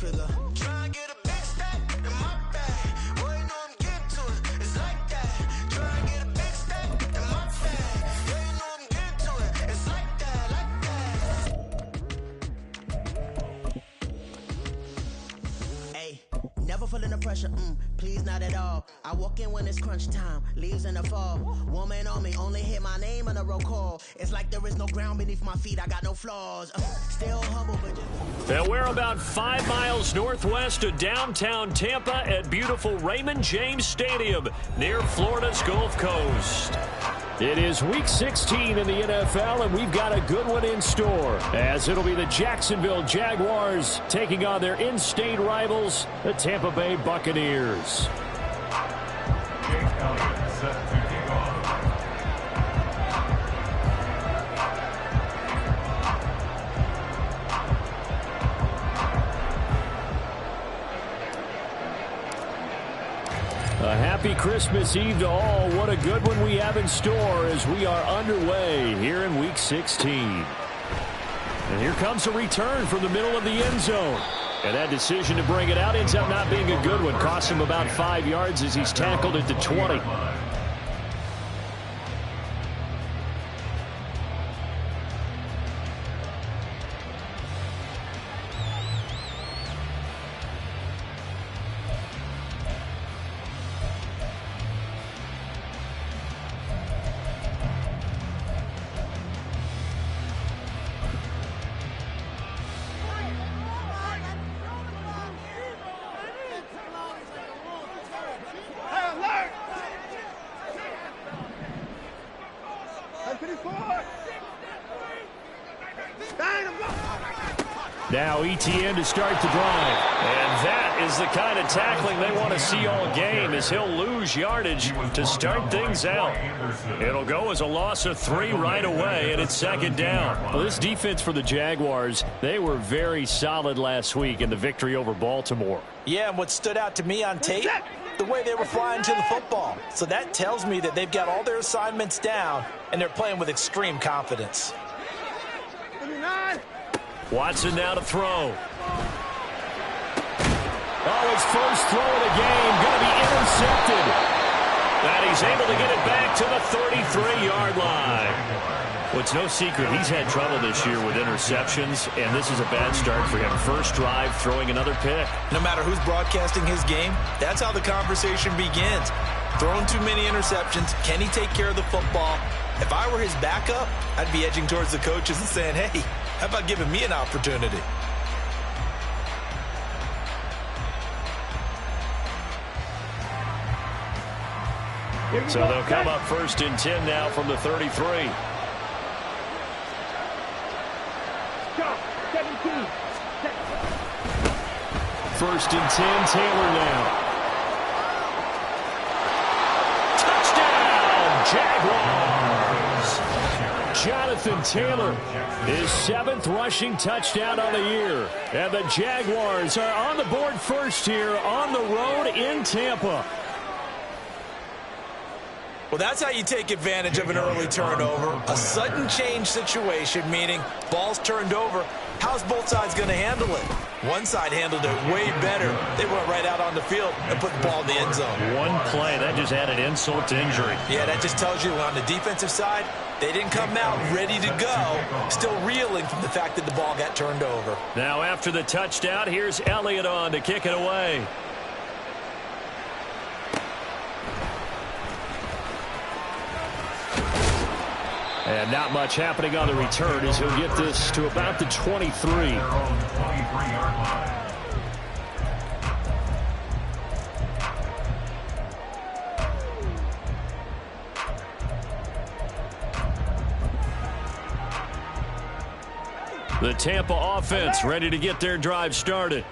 trigger. Try and get a big stack in my bag. Boy, you know I'm getting to it. It's like that. Try and get a big stack in my bag. Yeah, you know I'm getting to it. It's like that, Hey, never feeling the pressure, please not at all. I walk in when it's crunch time, leaves in the fall. Woman on me, only hit my name on a roll call. It's like there is no ground beneath my feet, I got no flaws. Still humble, but just... And we're about 5 miles northwest of downtown Tampa at beautiful Raymond James Stadium near Florida's Gulf Coast. It is Week 16 in the NFL, and we've got a good one in store, as it'll be the Jacksonville Jaguars taking on their in-state rivals, the Tampa Bay Buccaneers. A happy Christmas Eve to all. What a good one we have in store as we are underway here in Week 16. And here comes a return from the middle of the end zone. And that decision to bring it out ends up not being a good one. Costs him about 5 yards as he's tackled at the 20. Now ETN to start the drive. And that is the kind of tackling they want to see all game, as he'll lose yardage to start things out. It'll go as a loss of 3 right away, and it's second down. Well, this defense for the Jaguars, they were very solid last week in the victory over Baltimore. Yeah, and what stood out to me on tape, the way they were flying to the football. So that tells me that they've got all their assignments down, and they're playing with extreme confidence. Watson now to throw. Oh, his first throw of the game going to be intercepted. And he's able to get it back to the 33-yard line. Well, it's no secret he's had trouble this year with interceptions, and this is a bad start for him. First drive, throwing another pick. No matter who's broadcasting his game, that's how the conversation begins. Throwing too many interceptions, can he take care of the football? If I were his backup, I'd be edging towards the coaches and saying, hey, how about giving me an opportunity? So they'll come up first and 10 now from the 33. First and 10, Taylor now. Touchdown, Jaguars! Jonathan Taylor, his 7th rushing touchdown on the year. And the Jaguars are on the board first here on the road in Tampa. Well, that's how you take advantage of an early turnover. A sudden change situation, meaning ball's turned over. How's both sides going to handle it? One side handled it way better. They went right out on the field and put the ball in the end zone. One play, that just added insult to injury. Yeah, that just tells you on the defensive side, they didn't come out ready to go, still reeling from the fact that the ball got turned over. Now after the touchdown, here's Elliott on to kick it away. And not much happening on the return as he'll get this to about the 23. The Tampa offense ready to get their drive started.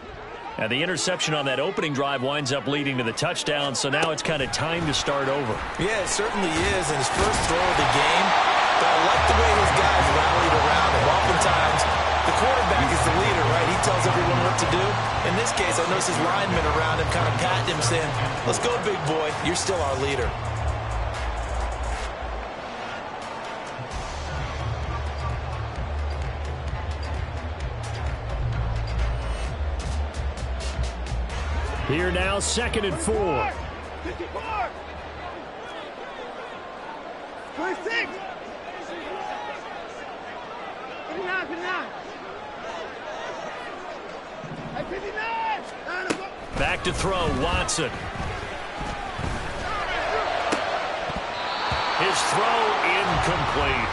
And the interception on that opening drive winds up leading to the touchdown, so now it's kind of time to start over. Yeah, it certainly is, and his first throw of the game. But I like the way his guys rallied around him. Oftentimes, the quarterback is the leader, right? He tells everyone what to do. In this case, I noticed his linemen around him kind of patting him, saying, let's go, big boy. You're still our leader. Here now, 2nd and 4. 54. 26. 59, 59. 59. Back to throw, Watson. His throw incomplete.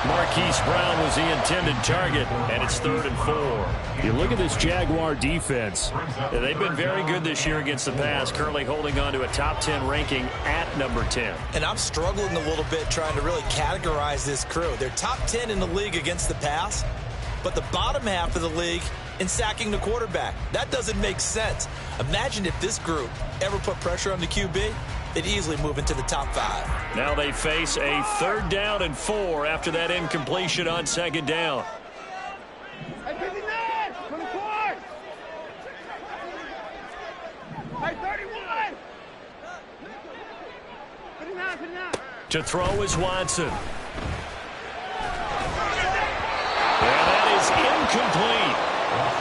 Marquise Brown was the intended target, and it's 3rd and 4. You look at this Jaguar defense. They've been very good this year against the pass, currently holding on to a top 10 ranking at number 10. And I'm struggling a little bit trying to really categorize this crew. They're top 10 in the league against the pass, but the bottom half of the league in sacking the quarterback. That doesn't make sense. Imagine if this group ever put pressure on the QB, they'd easily move into the top 5. Now they face a 3rd down and 4 after that incompletion on 2nd down. 59, 24. 31. 59, 59. To throw is Watson. And that is incomplete.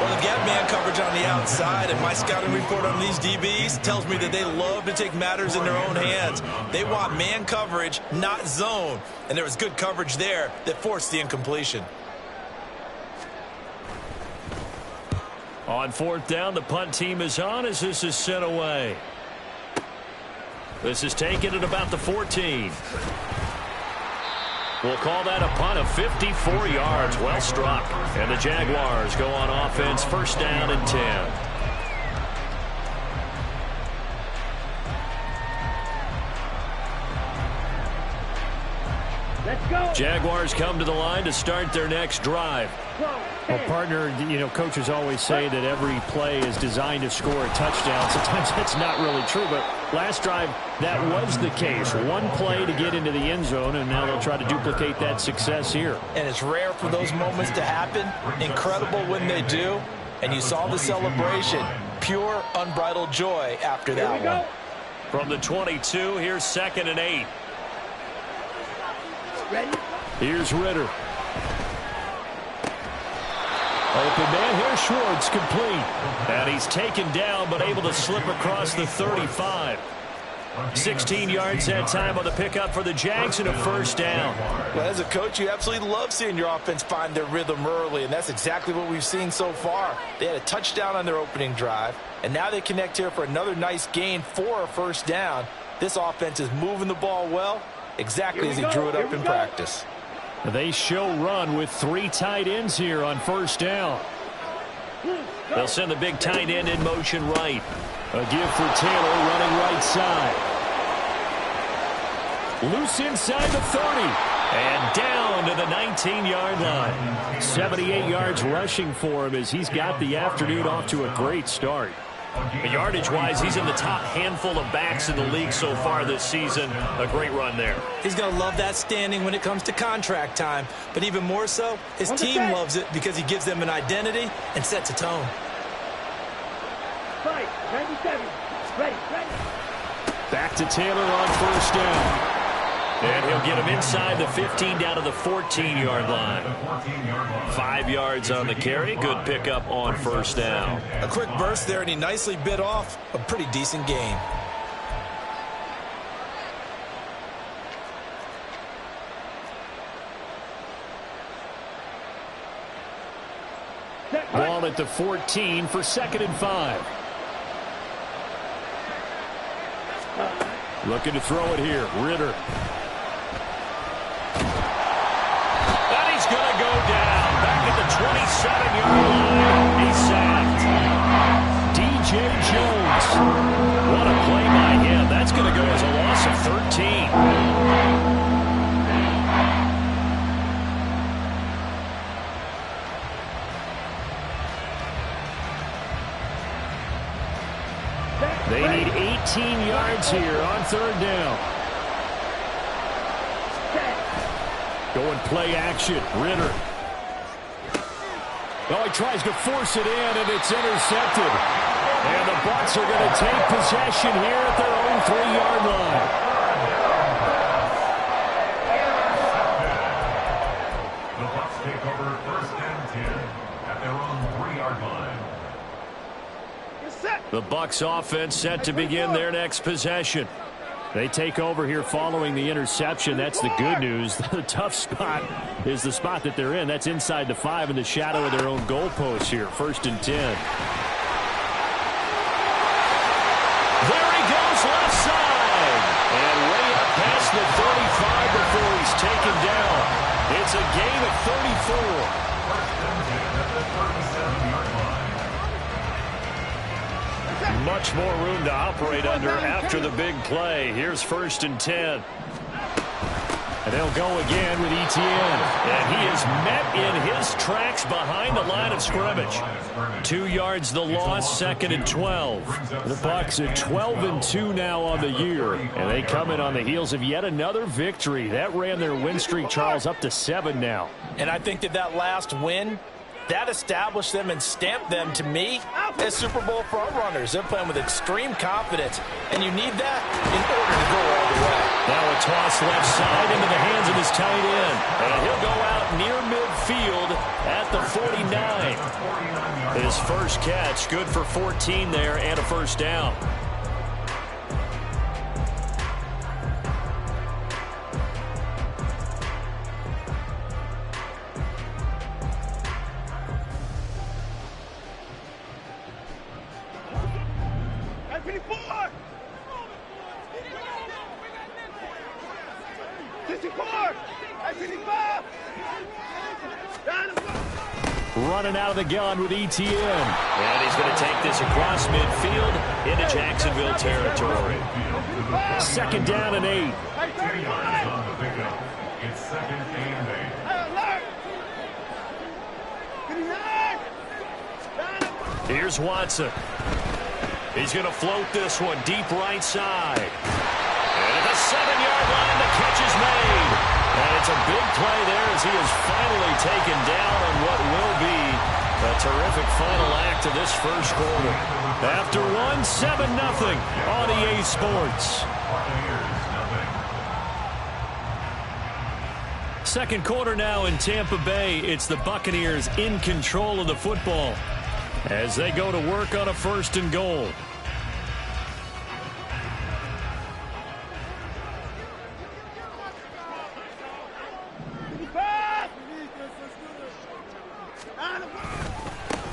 Well, they've got man coverage on the outside, and my scouting report on these DBs tells me that they love to take matters in their own hands. They want man coverage, not zone. And there was good coverage there that forced the incompletion. On 4th down, the punt team is on as this is sent away. This is taken at about the 14. We'll call that a punt of 54 yards. Well struck. And the Jaguars go on offense, 1st down and 10. Let's go. Jaguars come to the line to start their next drive. Well, partner, you know, coaches always say that every play is designed to score a touchdown. Sometimes that's not really true, but last drive, that was the case. One play to get into the end zone, and now they'll try to duplicate that success here. And it's rare for those moments to happen. Incredible when they do. And you saw the celebration. Pure, unbridled joy after that one. From the 22, here's 2nd and 8. Ready? Here's Ritter. Open man, here's Schwartz, complete. And he's taken down, but able to slip across the 35. 16 yards that time on the pickup for the Jags and a 1st down. Well, as a coach, you absolutely love seeing your offense find their rhythm early, and that's exactly what we've seen so far. They had a touchdown on their opening drive, and now they connect here for another nice gain for a 1st down. This offense is moving the ball well, exactly as he drew it up in practice. They show run with 3 tight ends here on 1st down. They'll send the big tight end in motion right. A give for Taylor running right side. Loose inside the 30. And down to the 19-yard line. 78 yards rushing for him as he's got the afternoon off to a great start. Yardage-wise, he's in the top handful of backs in the league so far this season. A great run there. He's going to love that standing when it comes to contract time. But even more so, his team loves it because he gives them an identity and sets a tone. 97. Ready. Back to Taylor on 1st down. And he'll get him inside the 15 down to the 14-yard line. 5 yards on the carry. Good pickup on 1st down. A quick burst there, and he nicely bit off a pretty decent gain. Ball at the 14 for 2nd and 5. Looking to throw it here. Ritter. And he's going to go down. Back at the 27-yard line. He's sacked. DJ Jones. What a play by him. That's going to go as a loss of 13. They need 18 yards here on 3rd down. Going play action. Ritter. Oh, he tries to force it in, and it's intercepted. And the Bucs are going to take possession here at their own 3-yard line. The Bucs take over 1st and 10 at their own 3-yard line. Yes, The Bucs offense set to begin their next possession. They take over here following the interception. That's the good news. The tough spot is the spot that they're in. That's inside the 5 in the shadow of their own goalpost here. 1st and 10. There he goes left side. And way up past the 35 before he's taken down. It's a gain of 34. Much more room to operate under after the big play. Here's 1st and 10. And they'll go again with Etienne. And he is met in his tracks behind the line of scrimmage. 2 yards the loss, 2nd and 12. The Bucs at 12-2 now on the year. And they come in on the heels of yet another victory. That ran their win streak, Charles, up to 7 now. And I think that last win, that established them and stamped them, to me, as Super Bowl frontrunners. They're playing with extreme confidence, and you need that in order to go all the way. Now a toss left side into the hands of his tight end. And he'll go out near midfield at the 49. His first catch, good for 14 there and a 1st down. Running out of the gun with Etienne. And he's going to take this across midfield into Jacksonville territory. 2nd down and 8. It's 2nd and 8. Here's Watson. He's going to float this one deep right side. And at the 7-yard line, the catch is made. And it's a big play there as he is finally taken down on what will be a terrific final act of this first quarter. After one, 7-0 on EA Sports. Second quarter now in Tampa Bay. It's the Buccaneers in control of the football as they go to work on a 1st and goal.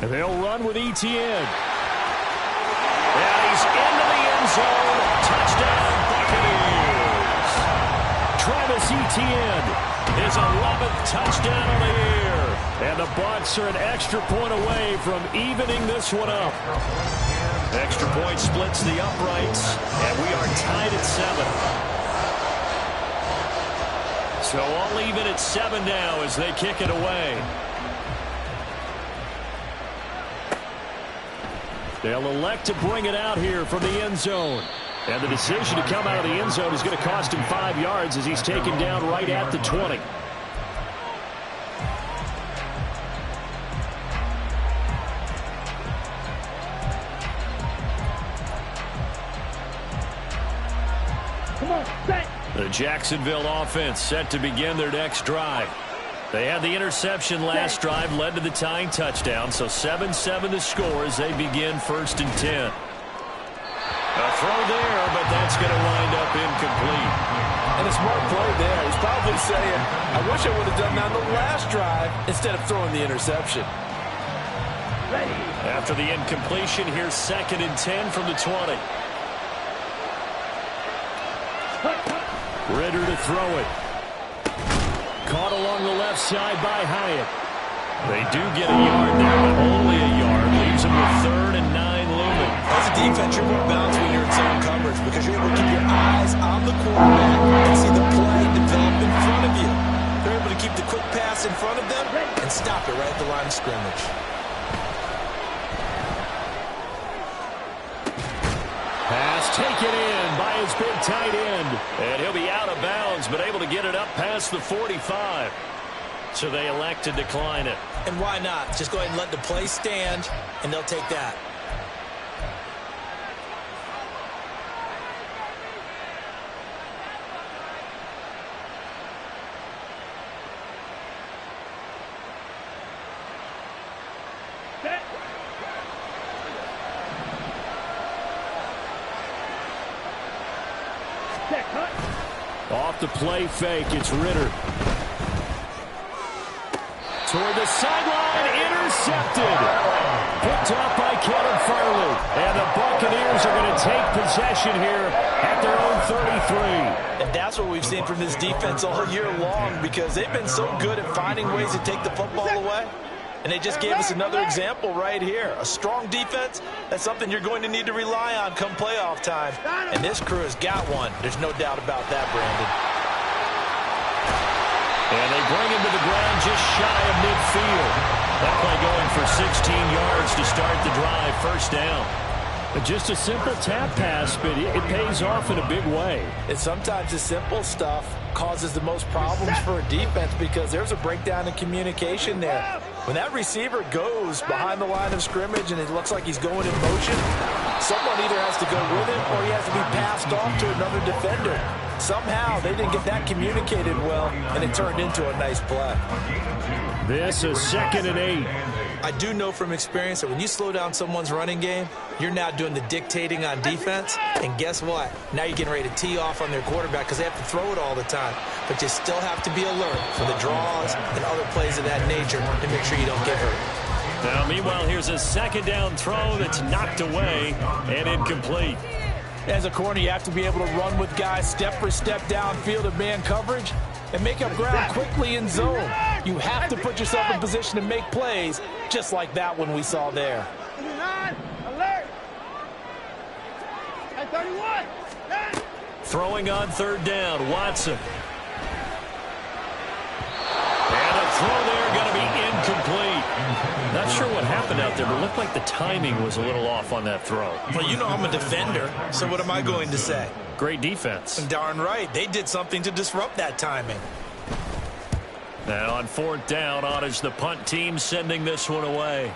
And they'll run with Etienne. And he's into the end zone. Touchdown, Buccaneers. Travis Etienne, his 11th touchdown on the year. And the Bucs are an extra point away from evening this one up. Extra point splits the uprights, and we are tied at 7. So all even at 7 now as they kick it away. They'll elect to bring it out here from the end zone. And the decision to come out of the end zone is going to cost him 5 yards as he's taken down right at the 20. Come on, set. The Jacksonville offense set to begin their next drive. They had the interception last drive, led to the tying touchdown, so 7-7 the score as they begin 1st and 10. A throw there, but that's going to wind up incomplete. And a smart play there. He's probably saying, I wish I would have done that on the last drive instead of throwing the interception. Ready. After the incompletion, here's 2nd and 10 from the 20. Ritter to throw it. Caught along the left side by Hyatt. They do get a yard there, but only a yard. Leaves them with 3rd and 9 looming. As a defense, you're more balanced when you're in zone coverage because you're able to keep your eyes on the quarterback and see the play develop in front of you. They're able to keep the quick pass in front of them and stop it right at the line of scrimmage. Pass taken in by his big tight end. And he'll be out of bounds, but able to get it up past the 45. So they elect to decline it. And why not? Just go ahead and let the play stand, and they'll take that. Off the play fake, it's Ritter. Toward the sideline, intercepted. Picked up by Kevin Farley. And the Buccaneers are going to take possession here at their own 33. And that's what we've seen from this defense all year long, because they've been so good at finding ways to take the football away. And they just gave us another example right here. A strong defense, that's something you're going to need to rely on come playoff time. And this crew has got one. There's no doubt about that, Brandon. And they bring him to the ground just shy of midfield. That play going for 16 yards to start the drive, first down. Just a simple tap pass, but it pays off in a big way. And sometimes the simple stuff causes the most problems for a defense because there's a breakdown in communication there. When that receiver goes behind the line of scrimmage and it looks like he's going in motion, someone either has to go with him or he has to be passed off to another defender. Somehow they didn't get that communicated well, and it turned into a nice play. This is 2nd and 8. I do know from experience that when you slow down someone's running game, you're now doing the dictating on defense. And guess what? Now you're getting ready to tee off on their quarterback because they have to throw it all the time. But you still have to be alert for the draws and other plays of that nature to make sure you don't get hurt. Now, meanwhile, here's a second down throw that's knocked away and incomplete. As a corner, you have to be able to run with guys step for step downfield of man coverage and make up ground quickly in zone. You have to put yourself in position to make plays, just like that one we saw there. Alert! 31! Throwing on 3rd down, Watson. And a throw there going to be incomplete. Not sure what happened out there, but it looked like the timing was a little off on that throw. Well, you know I'm a defender, so what am I going to say? Great defense. Darn right. They did something to disrupt that timing. Now on 4th down, on is the punt team sending this one away.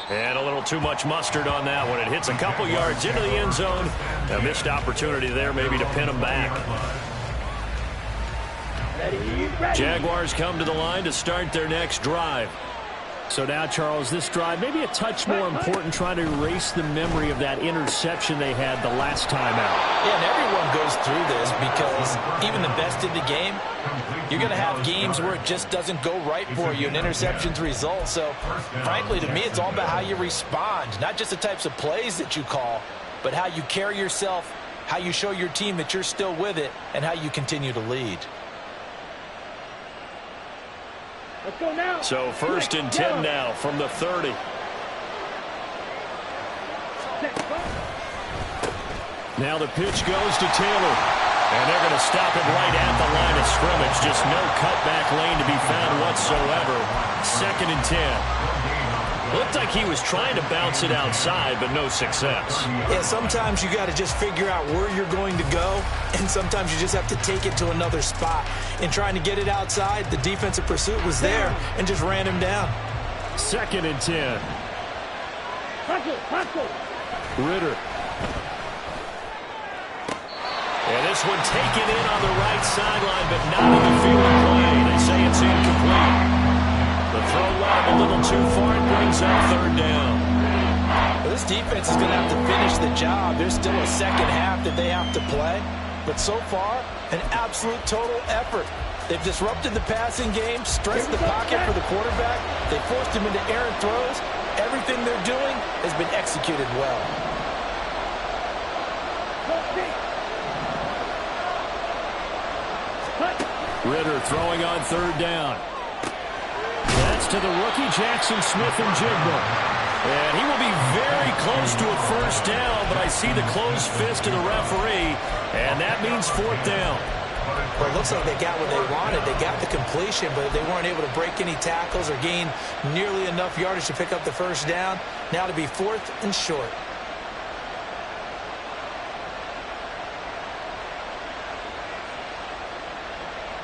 And a little too much mustard on that one. It hits a couple yards into the end zone. A missed opportunity there maybe to pin them back. Jaguars come to the line to start their next drive. So now, Charles, this drive maybe a touch more important, trying to erase the memory of that interception they had the last time out. Yeah, and everyone goes through this because even the best in the game, you're going to have games where it just doesn't go right for you and interceptions result. So, frankly, to me, it's all about how you respond, not just the types of plays that you call, but how you carry yourself, how you show your team that you're still with it, and how you continue to lead. Let's go now. So 1st and 10 now from the 30. Now the pitch goes to Taylor. And they're going to stop him right at the line of scrimmage. Just no cutback lane to be found whatsoever. 2nd and 10. Looked like he was trying to bounce it outside, but no success. Yeah, sometimes you got to just figure out where you're going to go, and sometimes you just have to take it to another spot. In trying to get it outside, the defensive pursuit was there and just ran him down. 2nd and 10. Ritter. And this one taken in on the right sideline, but not in the field of play. They say it's incomplete. The throw led a little too far. It brings up 3rd down. Well, this defense is going to have to finish the job. There's still a second half that they have to play. But so far, an absolute total effort. They've disrupted the passing game, stressed the pocket for the quarterback. They forced him into errant throws. Everything they're doing has been executed well. Ritter throwing on 3rd down. That's to the rookie, Jackson Smith-Njigba. And he will be very close to a 1st down, but I see the closed fist of the referee, and that means 4th down. Well, it looks like they got what they wanted. They got the completion, but they weren't able to break any tackles or gain nearly enough yardage to pick up the 1st down. Now to be 4th and short.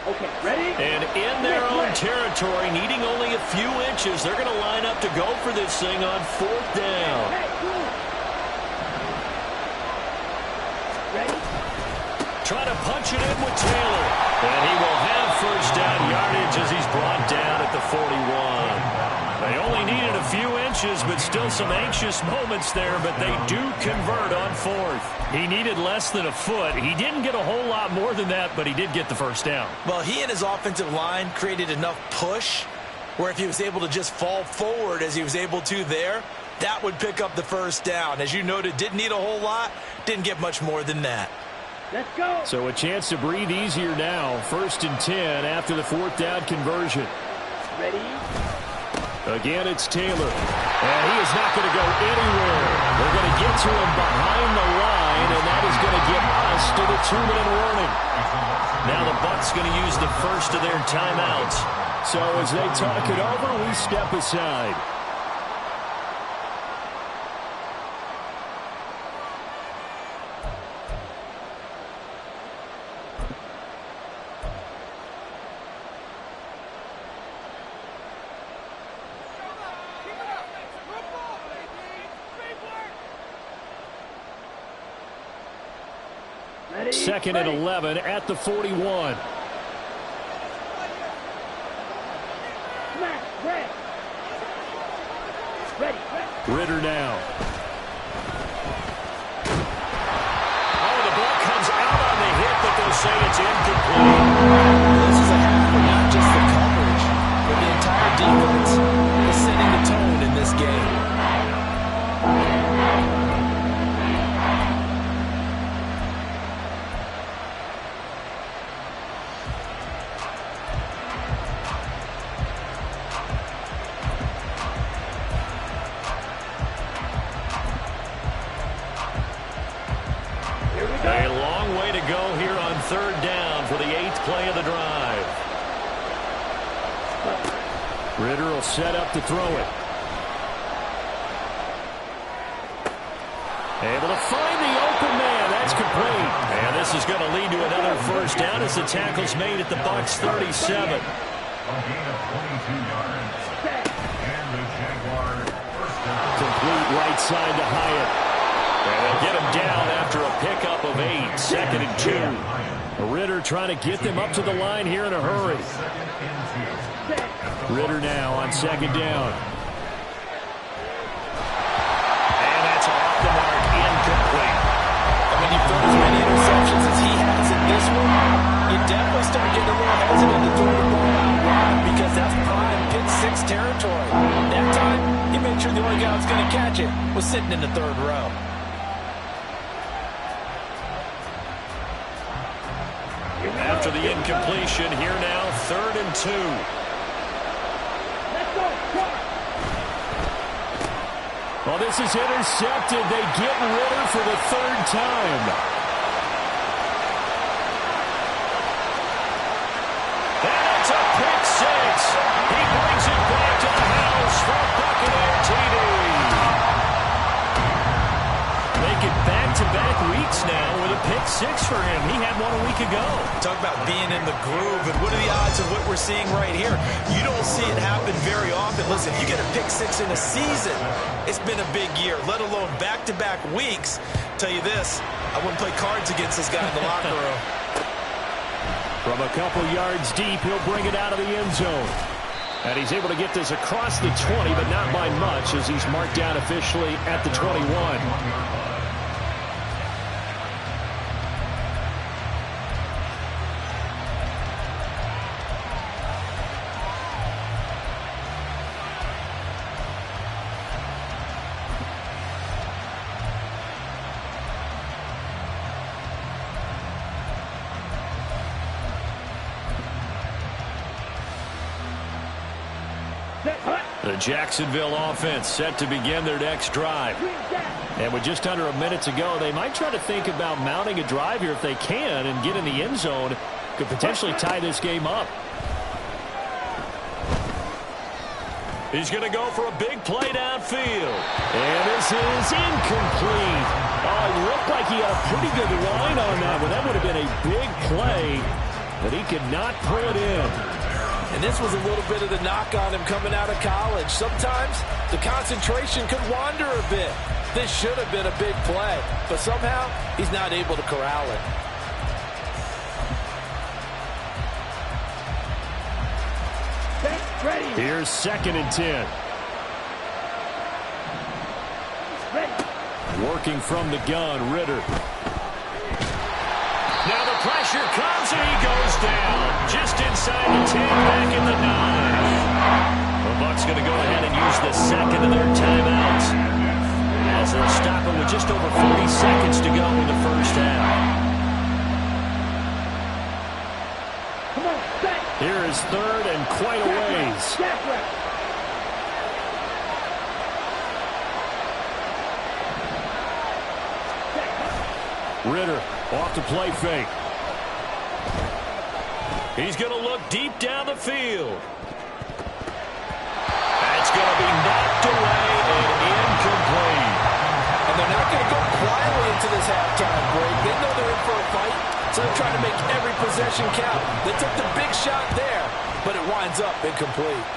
Okay, ready? And in their own territory, needing only a few inches, they're going to line up to go for this thing on 4th down. Ready? Trying to punch it in with Taylor. And he will have 1st down yardage as he's brought down at the 41. They only needed a few inches, but still some anxious moments there, but they do convert on fourth. He needed less than a foot. He didn't get a whole lot more than that, but he did get the first down. Well, he and his offensive line created enough push where if he was able to just fall forward as he was able to there, that would pick up the first down. As you noted, didn't need a whole lot, didn't get much more than that. Let's go. So a chance to breathe easier now. 1st and 10 after the 4th down conversion. Ready? Again, it's Taylor. And he is not going to go anywhere. They're going to get to him behind the line, and that is going to get us to the 2-minute warning. Now the Bucs going to use the first of their timeouts. So as they talk it over, we step aside. Ready? 2nd and 11 at the 41. Smash, red. Ready. Ritter now. Oh, the ball comes out on the hit, but they'll say it's incomplete. This is a half where not just the coverage, but the entire defense is setting the tone in this game. A long way to go here on 3rd down for the 8th play of the drive. Ritter will set up to throw it. Able to find the open man. That's complete. And this is going to lead to another first down as the tackle's made at the Bucs 37. Complete right side to Hyatt. And they'll get him down after a pickup of 8. 2nd and 2. Ritter trying to get them up to the line here in a hurry. Ritter now on 2nd down. And that's off the mark, incomplete. And when you throw as many interceptions as he has in this one, you definitely start getting a little hesitant to throw the ball out wide because that's prime pick 6 territory. That time, he made sure the only guy who was going to catch it was sitting in the 3rd row. After the incompletion, here now, 3rd and 2. Let's go. Well, this is intercepted. They get Ritter for the 3rd time. And it's a pick 6. He brings it back to the house for Buccaneer TD. Make it back-to-back weeks now with a pick 6 for him. He had one a week ago. Talk about being in the groove, and what are the odds of what we're seeing right here? You don't see it happen very often. Listen, you get a pick 6 in a season, it's been a big year, let alone back-to-back weeks. Tell you this, I wouldn't play cards against this guy in the locker room. From a couple yards deep, he'll bring it out of the end zone. And he's able to get this across the 20, but not by much, as he's marked down officially at the 21. The Jacksonville offense set to begin their next drive. And with just under a minute to go, they might try to think about mounting a drive here if they can and get in the end zone. Could potentially tie this game up. He's going to go for a big play downfield. And this is incomplete. Oh, it looked like he had a pretty good line on that one. That would have been a big play, but he could not pull it in. And this was a little bit of the knock on him coming out of college. Sometimes the concentration could wander a bit. This should have been a big play, but somehow he's not able to corral it. Ready. Here's 2nd and 10. Working from the gun, Ritter. Now the pressure comes and he goes down. Just inside the 10, back in the 9. The Bucs going to go ahead and use the second of their timeouts, as they'll stop it with just over 40 seconds to go in the first half. Come on, set. Here is third and quite a ways. Ritter off the play fake. He's going to look deep down the field. That's going to be knocked away and incomplete. And they're not going to go quietly into this halftime break. They know they're in for a fight, so they're trying to make every possession count. They took the big shot there, but it winds up incomplete.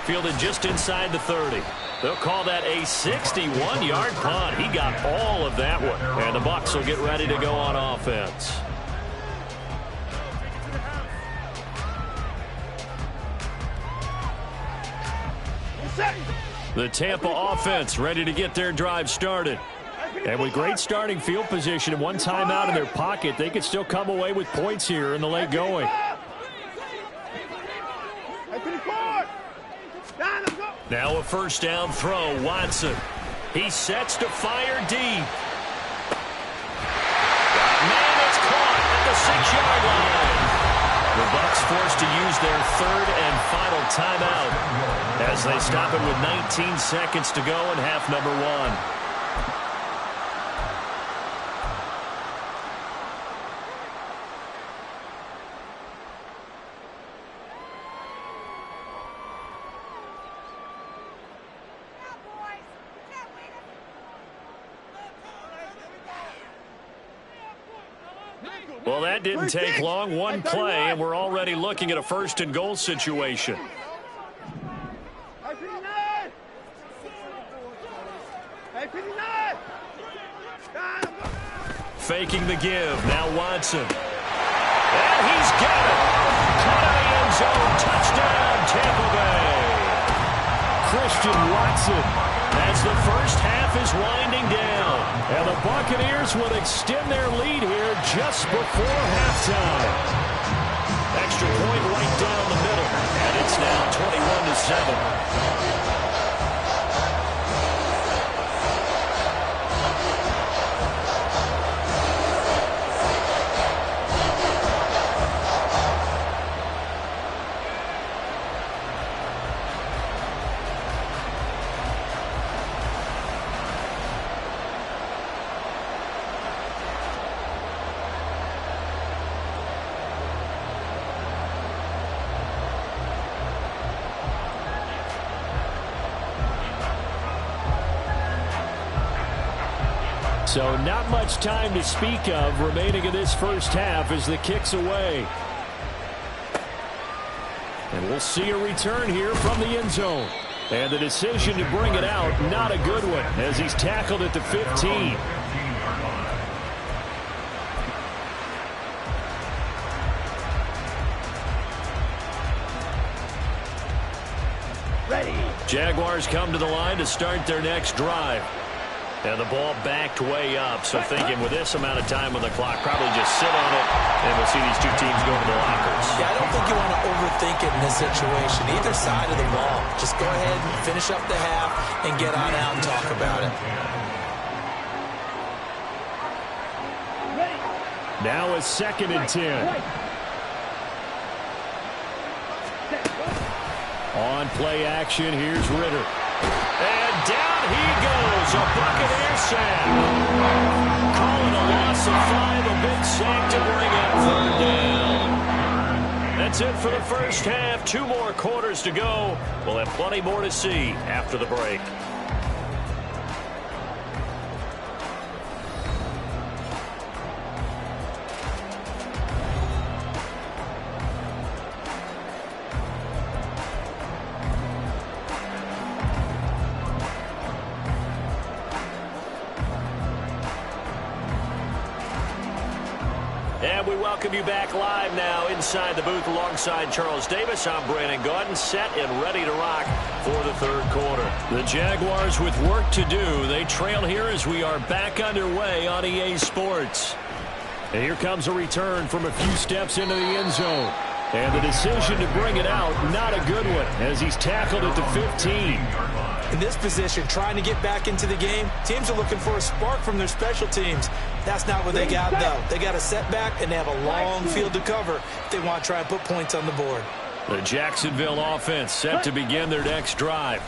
Fielded just inside the 30. They'll call that a 61-yard punt. He got all of that one. And the Bucs will get ready to go on offense. The Tampa offense ready to get their drive started. And with great starting field position and one timeout in their pocket, they could still come away with points here in the late going. Now a first down throw, Watson. He sets to fire deep. Man, it's caught at the 6-yard line. The Bucs forced to use their third and final timeout as they stop it with 19 seconds to go in half number 1. Well, that didn't take long. One play, and we're already looking at a first and goal situation. Faking the give. Now Watson. And he's got it. Caught in the end zone. Touchdown, Tampa Bay. Christian Watson, as the first half is winding down. And the Buccaneers will extend their lead here just before halftime. Extra point right down the middle. And it's now 21-7. So not much time to speak of remaining in this first half as the kick's away. And we'll see a return here from the end zone. And the decision to bring it out, not a good one, as he's tackled at the 15. Ready. Jaguars come to the line to start their next drive. And the ball backed way up, so thinking with this amount of time on the clock, probably just sit on it, and we'll see these two teams go to the lockers. Yeah, I don't think you want to overthink it in this situation. Either side of the ball. Just go ahead and finish up the half and get on out and talk about it. Now a 2nd and 10. On play action, here's Ritter. And down he goes, a Buccaneer sack. Calling a loss of 5, a big sack to bring up 3rd down. That's it for the first half. 2 more quarters to go. We'll have plenty more to see after the break. And we welcome you back live now inside the booth alongside Charles Davis. I'm Brandon Gaudin, set and ready to rock for the third quarter. The Jaguars with work to do. They trail here as we are back underway on EA Sports. And here comes a return from a few steps into the end zone. And the decision to bring it out, not a good one, as he's tackled at the 15. In this position, trying to get back into the game, teams are looking for a spark from their special teams. That's not what they got, though. They got a setback, and they have a long field to cover if they want to try and put points on the board. The Jacksonville offense set to begin their next drive.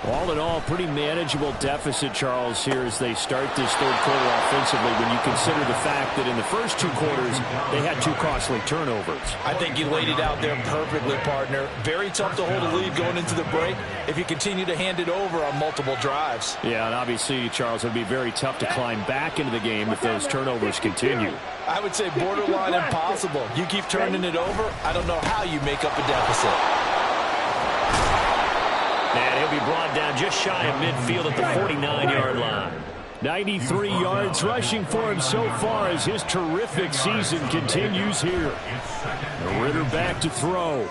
All in all, pretty manageable deficit, Charles, here as they start this third quarter offensively when you consider the fact that in the first two quarters, they had two costly turnovers. I think you laid it out there perfectly, partner. Very tough to hold a lead going into the break if you continue to hand it over on multiple drives. Yeah, and obviously, Charles, it would be very tough to climb back into the game if those turnovers continue. I would say borderline impossible. You keep turning it over, I don't know how you make up a deficit. And he'll be brought down just shy of midfield at the 49-yard line. 93 yards rushing for him so far as his terrific season continues here. Ritter back to throw.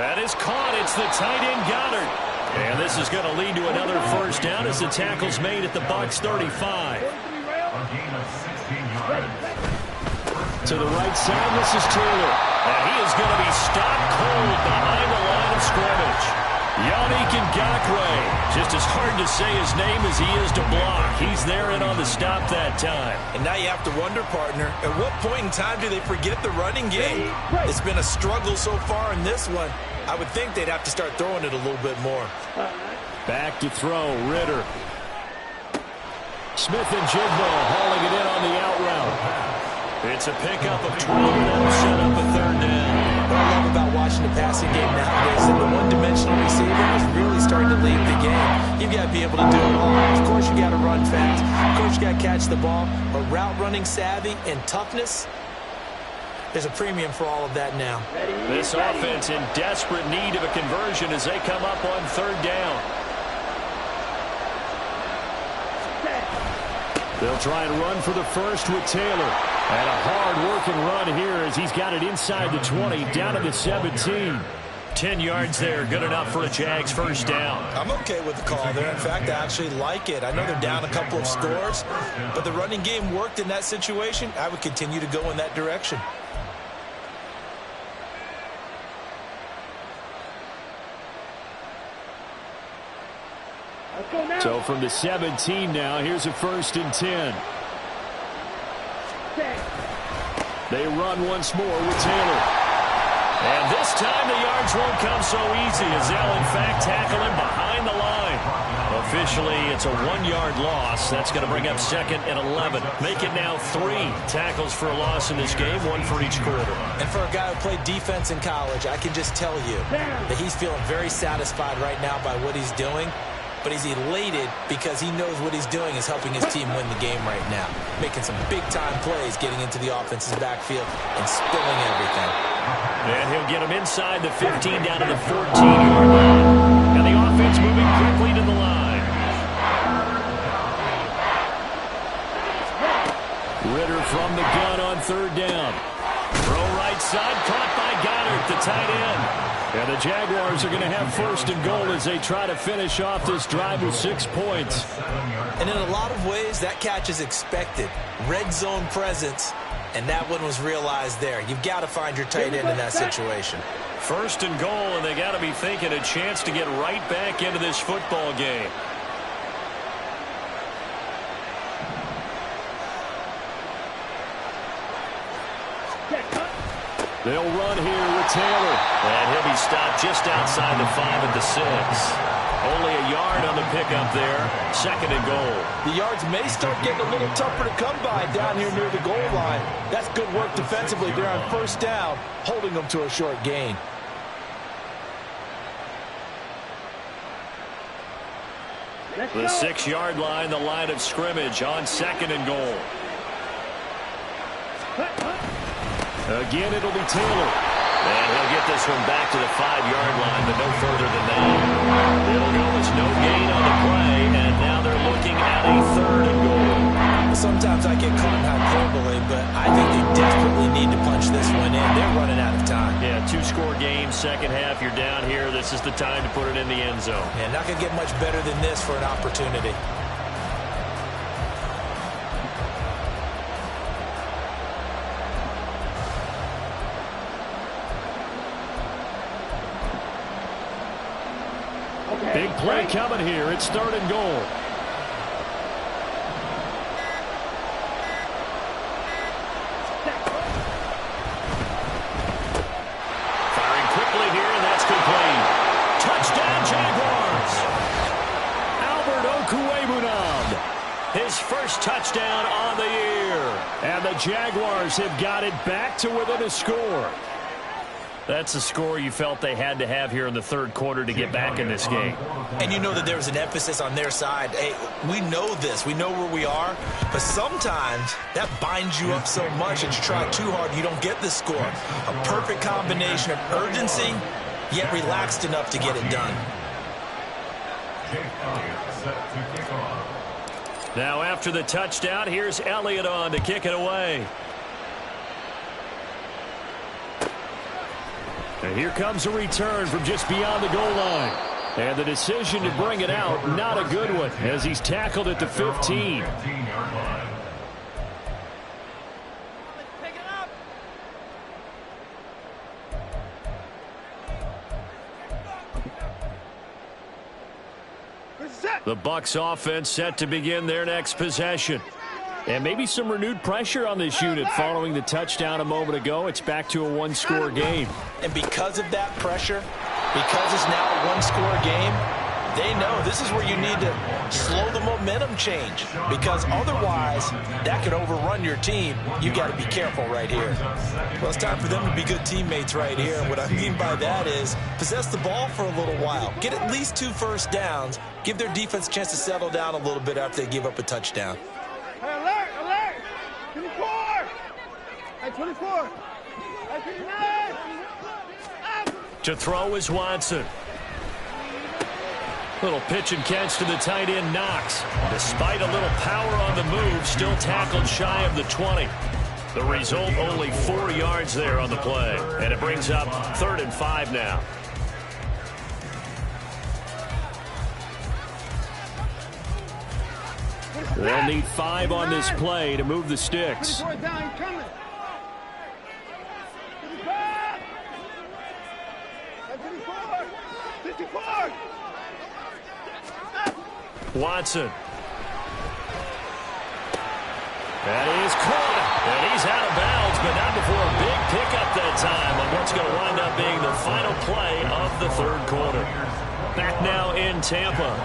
That is caught. It's the tight end Goddard. And this is going to lead to another first down as the tackle's made at the Bucs 35. To the right side, this is Taylor. And he is going to be stopped cold behind the line of scrimmage. Yannick Ngakoue, just as hard to say his name as he is to block. He's there and on the stop that time. And now you have to wonder, partner, at what point in time do they forget the running game? It's been a struggle so far in this one. I would think they'd have to start throwing it a little bit more. Back to throw, Ritter. Smith and Jigbo hauling it in on the out route. It's a pickup of 12 and that'll set up a third down. What I love about watching the passing game nowadays is that the one-dimensional receiver is really starting to lead the game. You've got to be able to do it all. Of course, you got to run fast. Of course, you got to catch the ball. But route running savvy and toughness, there's a premium for all of that now. This offense in desperate need of a conversion as they come up on third down. They'll try and run for the first with Taylor. And a hard-working run here as he's got it inside the 20, down to the 17. 10 yards there, good enough for a Jags first down. I'm okay with the call there. In fact, I actually like it. I know they're down a couple of scores, but the running game worked in that situation. I would continue to go in that direction. So from the 17 now, here's a 1st and 10. They run once more with Taylor. And this time the yards won't come so easy as they'll in fact tackle him behind the line. Officially, it's a 1-yard loss. That's going to bring up 2nd and 11. Make it now 3 tackles for a loss in this game, 1 for each quarter. And for a guy who played defense in college, I can just tell you that he's feeling very satisfied right now by what he's doing. But he's elated because he knows what he's doing is helping his team win the game right now. Making some big-time plays, getting into the offense's backfield, and spilling everything. And he'll get him inside the 15 down to the 14-yard line. And the offense moving quickly to the line. Ritter from the gun on third down. Throw right side, caught by Goddard, the tight end. And the Jaguars are going to have 1st and goal as they try to finish off this drive with 6 points. And in a lot of ways, that catch is expected. Red zone presence, and that one was realized there. You've got to find your tight end in that situation. 1st and goal, and they got to be thinking a chance to get right back into this football game. They'll run here with Taylor. And he'll be stopped just outside the 5 at the 6. Only a yard on the pickup there. 2nd and goal. The yards may start getting a little tougher to come by down here near the goal line. That's good work defensively there on 1st down, holding them to a short gain. The 6-yard line, the line of scrimmage on 2nd and goal. Again, it'll be Taylor. And he'll get this one back to the 5-yard line, but no further than that. It'll go as no gain on the play, and now they're looking at a 3rd and goal. Sometimes I get caught in hyperbole, but I think they desperately game, second half, you're down here. This is the time to put it in the end zone. Yeah, not going to get much better than this for an opportunity. Big play coming here. It's third and goal. Firing quickly here, and that's complete. Touchdown, Jaguars. Albert Okwuegbunam, his first touchdown on the year. And the Jaguars have got it back to within a score. That's a score you felt they had to have here in the third quarter to get back in this game. And you know that there was an emphasis on their side. Hey, we know this. We know where we are. But sometimes that binds you up so much that you try too hard, you don't get the score. A perfect combination of urgency, yet relaxed enough to get it done. Now after the touchdown, here's Elliott on to kick it away. And here comes a return from just beyond the goal line. And the decision to bring it out, not a good one, as he's tackled at the 15. The Bucs offense set to begin their next possession. And maybe some renewed pressure on this unit following the touchdown a moment ago. It's back to a one-score game. And because of that pressure, because it's now a one-score game, they know this is where you need to slow the momentum change. Because otherwise, that could overrun your team. You got to be careful right here. Well, it's time for them to be good teammates right here. And what I mean by that is possess the ball for a little while. Get at least 2 first downs. Give their defense a chance to settle down a little bit after they give up a touchdown. Alert! Alert! 24! At 24! At 29! To throw is Watson. Little pitch and catch to the tight end, Knox. Despite a little power on the move, still tackled shy of the 20. The result, only 4 yards there on the play. And it brings up 3rd and 5 now. They'll need 5 on this play to move the sticks. Watson. That is caught. And he's out of bounds, but not before a big pickup that time on what's going to wind up being the final play of the third quarter. Back now in Tampa.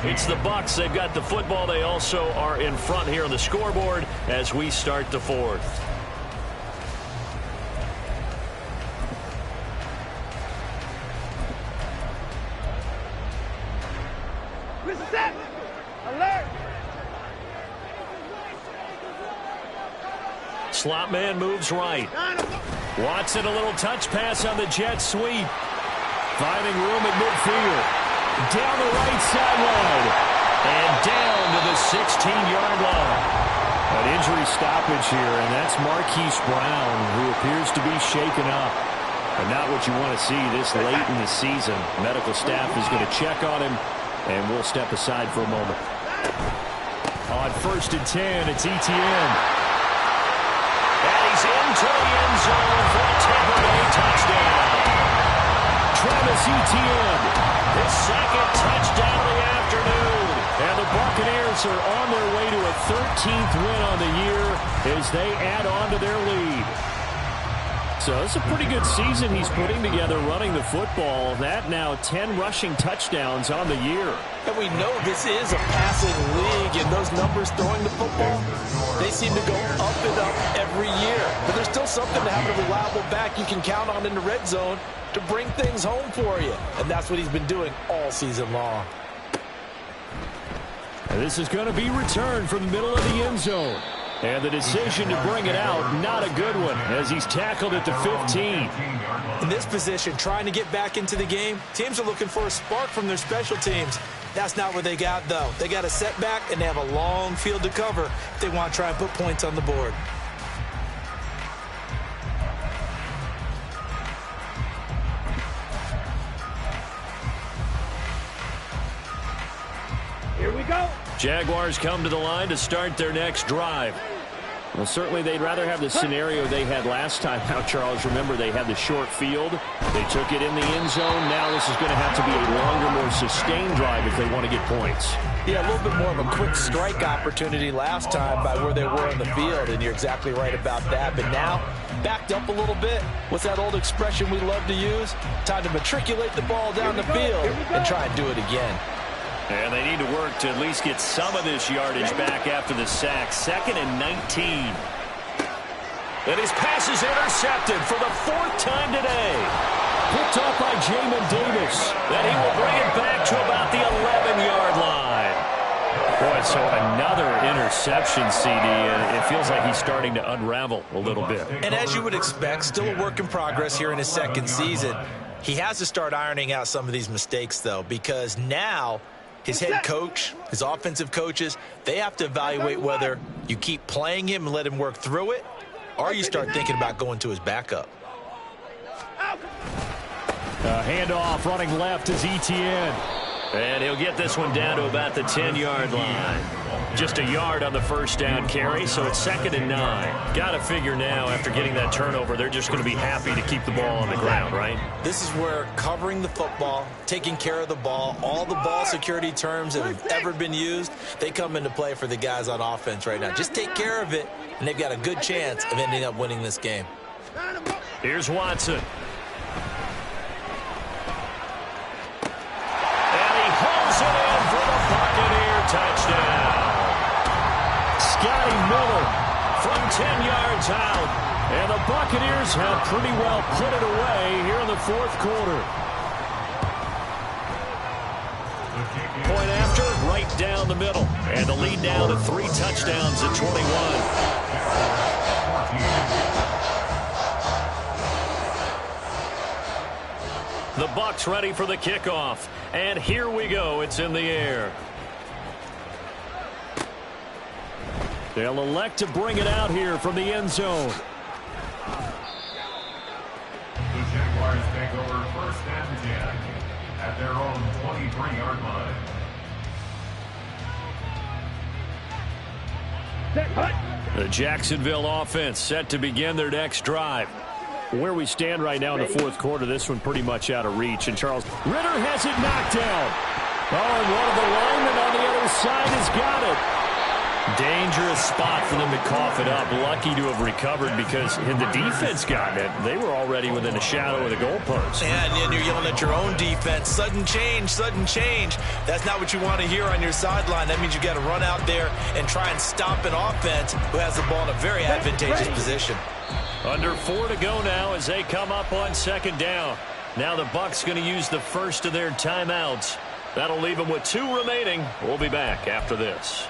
It's the Bucs. They've got the football. They also are in front here on the scoreboard as we start the fourth. Alert! Slot man moves right. Watson, a little touch pass on the jet sweep. Finding room at midfield. Down the right sideline. And down to the 16-yard line. An injury stoppage here, and that's Marquise Brown, who appears to be shaken up. And not what you want to see this late in the season. Medical staff is going to check on him, and we'll step aside for a moment. On 1st and 10, it's Etienne. And he's into the end zone for a Tampa Bay touchdown. Travis Etienne, his second touchdown of the afternoon. And the Buccaneers are on their way to a 13th win on the year as they add on to their lead. So it's a pretty good season he's putting together running the football. That now 10 rushing touchdowns on the year. And we know this is a passing league, and those numbers throwing the football, they seem to go up and up every year. But there's still something to having a reliable back you can count on in the red zone to bring things home for you. And that's what he's been doing all season long. And this is going to be returned from the middle of the end zone. And the decision to bring it out, not a good one, as he's tackled at the 15. In this position, trying to get back into the game, teams are looking for a spark from their special teams. That's not what they got, though. They got a setback, and they have a long field to cover if they want to try and put points on the board. we go. Jaguars come to the line to start their next drive. Well, certainly they'd rather have the scenario they had last time out, Charles. Remember, they had the short field. They took it in the end zone. Now this is going to have to be a longer, more sustained drive if they want to get points. Yeah, a little bit more of a quick strike opportunity last time by where they were in the field, and you're exactly right about that. But now, backed up a little bit. What's that old expression we love to use? Time to matriculate the ball down the field and try and do it again. And they need to work to at least get some of this yardage back after the sack. 2nd and 19. And his pass is intercepted for the 4th time today. Picked off by Jamin Davis. And he will bring it back to about the 11-yard line. Boy, so another interception, CD, and it feels like he's starting to unravel a little bit. And as you would expect, still a work in progress here in his 2nd season. He has to start ironing out some of these mistakes, though, because now his head coach, his offensive coaches, they have to evaluate whether you keep playing him and let him work through it, or you start thinking about going to his backup. Handoff running left is Etienne. And he'll get this one down to about the 10-yard line. Just a yard on the first down carry, so it's 2nd and 9. Got to figure now, after getting that turnover, they're just going to be happy to keep the ball on the ground, right? This is where covering the football, taking care of the ball, all the ball security terms that have ever been used, they come into play for the guys on offense right now. Just take care of it, and they've got a good chance of ending up winning this game. Here's Watson. Touchdown. Scotty Miller from 10 yards out. And the Buccaneers have pretty well put it away here in the 4th quarter. Point after, right down the middle. And the lead down to 3 touchdowns at 21. The Bucs ready for the kickoff. And here we go. It's in the air. They'll elect to bring it out here from the end zone. The Jaguars take over 1st and 10 at their own 23-yard line. The Jacksonville offense set to begin their next drive. Where we stand right now in the 4th quarter, this one pretty much out of reach. And Charles, Ritter has it knocked down. Oh, and one of the linemen on the other side has got it. Dangerous spot for them to cough it up. Lucky to have recovered because had the defense gotten it, they were already within the shadow of the goalpost. And then you're yelling at your own defense. Sudden change, sudden change. That's not what you want to hear on your sideline. That means you got to run out there and try and stop an offense who has the ball in a very advantageous position. Under 4 to go now as they come up on 2nd down. Now the Bucs going to use the first of their timeouts. That'll leave them with 2 remaining. We'll be back after this.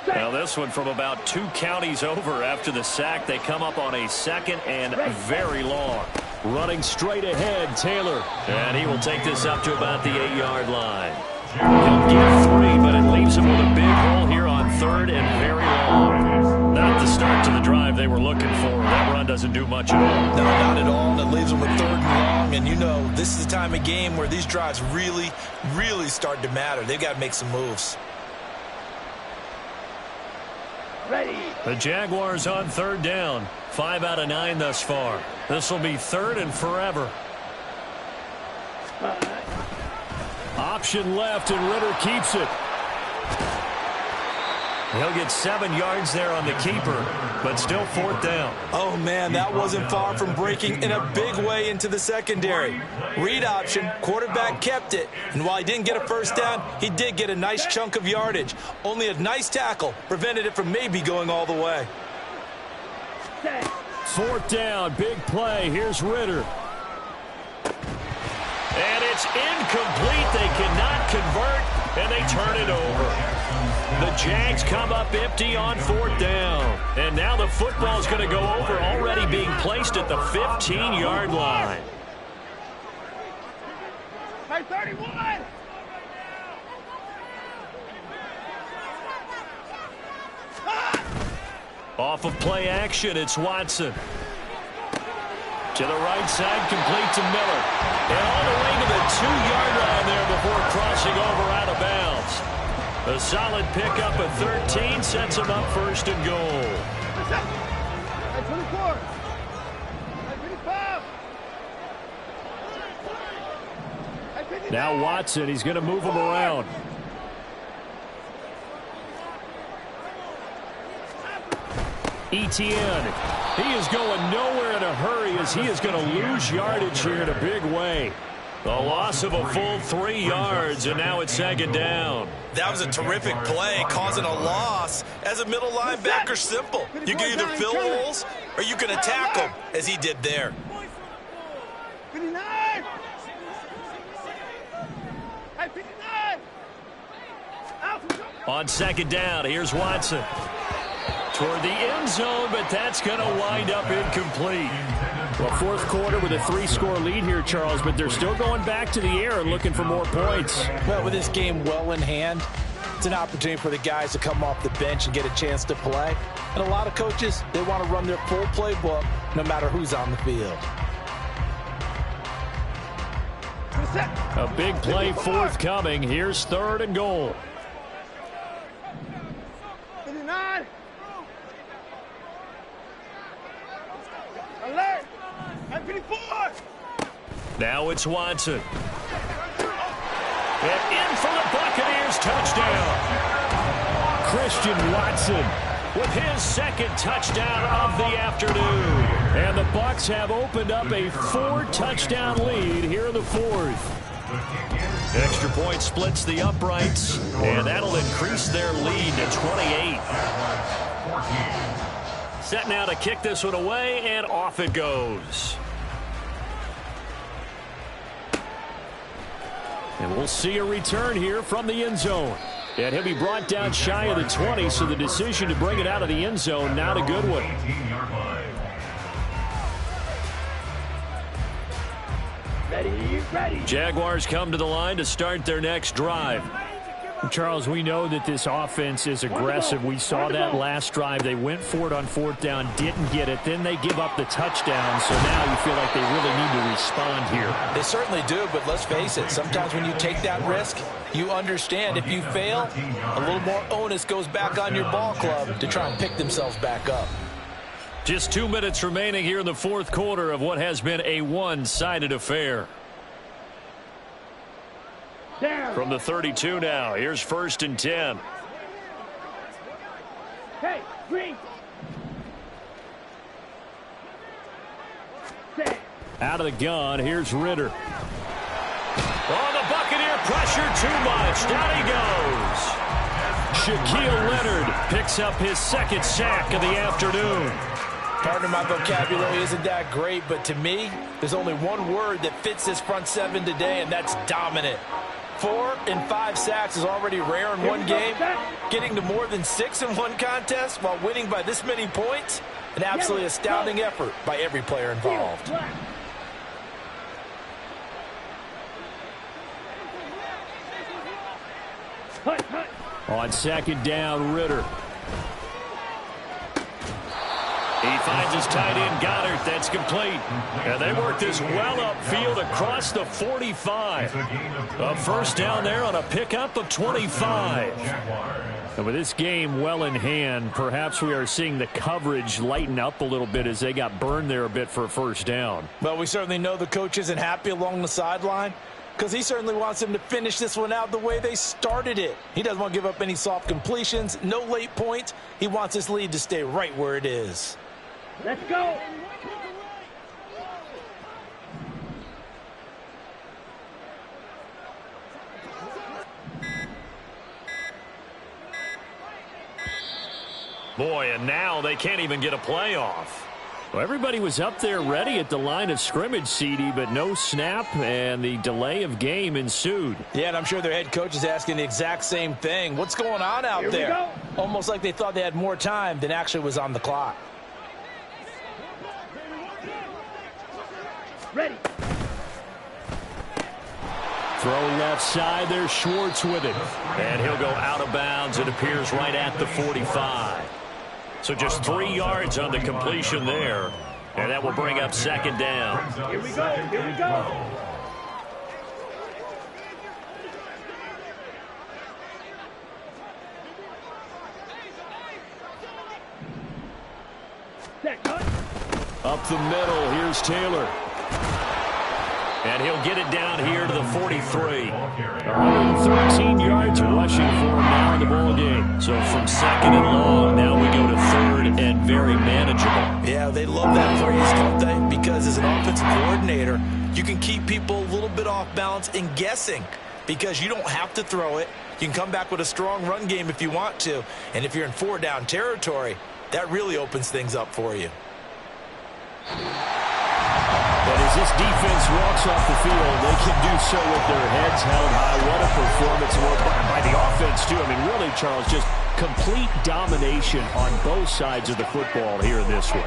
Now this one from about 2 counties over after the sack. They come up on a 2nd and very long. Running straight ahead, Taylor. And he will take this up to about the 8-yard line. He'll get 3, but it leaves him with a big hole here on 3rd and very long. Not the start to the drive they were looking for. That run doesn't do much at all. No, not at all. And it leaves them with 3rd and long. And you know, this is the time of game where these drives really, really start to matter. They've got to make some moves. Ready. The Jaguars on 3rd down. 5 out of 9 thus far. This will be 3rd and forever. Option left, and Ritter keeps it. He'll get 7 yards there on the keeper, but still 4th down. Oh, man, that wasn't far from breaking in a big way into the secondary. Read option, quarterback kept it, and while he didn't get a first down, he did get a nice chunk of yardage. Only a nice tackle prevented it from maybe going all the way. 4th down, big play. Here's Ritter. And it's incomplete. They cannot convert, and they turn it over. The Jags come up empty on 4th down. And now the football's going to go over, already being placed at the 15-yard line. Hey, 31! Off of play action, it's Watson. To the right side, complete to Miller. And all the way to the 2-yard line there before crossing over out of bounds. A solid pickup of 13 sets him up first and goal. 24. 25. Now Watson, he's going to move him around. Etienne, he is going nowhere in a hurry as he is going to lose yardage here in a big way. The loss of a full 3 yards, and now it's second down. That was a terrific play, causing a loss. As a middle linebacker, simple. You can either fill holes or you can attack them, as he did there. 59. 59. On second down, here's Watson. Toward the end zone, but that's going to wind up incomplete. Well, fourth quarter with a 3-score lead here, Charles, but they're still going back to the air and looking for more points. Well, with this game well in hand, it's an opportunity for the guys to come off the bench and get a chance to play. And a lot of coaches, they want to run their full playbook no matter who's on the field. A big play forthcoming. Here's third and goal. 59. Alert! 54. Now it's Watson. And in for the Buccaneers, touchdown. Christian Watson with his second touchdown of the afternoon. And the Bucs have opened up a 4-touchdown lead here in the fourth. Extra point splits the uprights, and that'll increase their lead to 28. Set now to kick this one away, and off it goes. And we'll see a return here from the end zone. And he'll be brought down shy of the 20, so the decision to bring it out of the end zone, not a good one. Ready. Jaguars come to the line to start their next drive. Charles, we know that this offense is aggressive. We saw that last drive. They went for it on fourth down, didn't get it. Then they give up the touchdown, so now you feel like they really need to respond here. They certainly do, but let's face it, sometimes when you take that risk, you understand if you fail, a little more onus goes back on your ball club to try and pick themselves back up. Just 2 minutes remaining here in the fourth quarter of what has been a one-sided affair. From the 32 now, here's first and 10. Hey, green. Out of the gun, here's Ritter. Oh, the Buccaneer pressure too much. Down he goes. Shaquille Leonard picks up his second sack of the afternoon. Partner, my vocabulary isn't that great, but to me, there's only one word that fits this front seven today, and that's dominant. 4 and 5 sacks is already rare in one game. Getting to more than 6 in one contest while winning by this many points, an absolutely astounding effort by every player involved. On second down, Ritter. He finds his tight end, Goddard. That's complete. And they work this well upfield across the 45. A first down there on a pickup of 25. And with this game well in hand, perhaps we are seeing the coverage lighten up a little bit as they got burned there a bit for a first down. Well, we certainly know the coach isn't happy along the sideline because he certainly wants them to finish this one out the way they started it. He doesn't want to give up any soft completions, no late points. He wants his lead to stay right where it is. Let's go. Boy, and now they can't even get a playoff. Well, everybody was up there ready at the line of scrimmage, CD, but no snap, and the delay of game ensued. Yeah, and I'm sure their head coach is asking the exact same thing. What's going on out there? Almost like they thought they had more time than actually was on the clock. Ready. Throw left side, there's Schwartz with it. And he'll go out of bounds, it appears, right at the 45. So just 3 yards on the completion there. And that will bring up second down. Here we go. Here we go. Up the middle, here's Taylor. And he'll get it down here to the 43. 113 yards rushing for him now in the ball game. So from second and long, now we go to third and very manageable. Yeah, they love that phrase, don't they? Because as an offensive coordinator, you can keep people a little bit off balance and guessing because you don't have to throw it. You can come back with a strong run game if you want to. And if you're in 4-down territory, that really opens things up for you. But as this defense walks off the field, they can do so with their heads held high. What a performance by the offense, too. I mean, really, Charles, just complete domination on both sides of the football here in this one.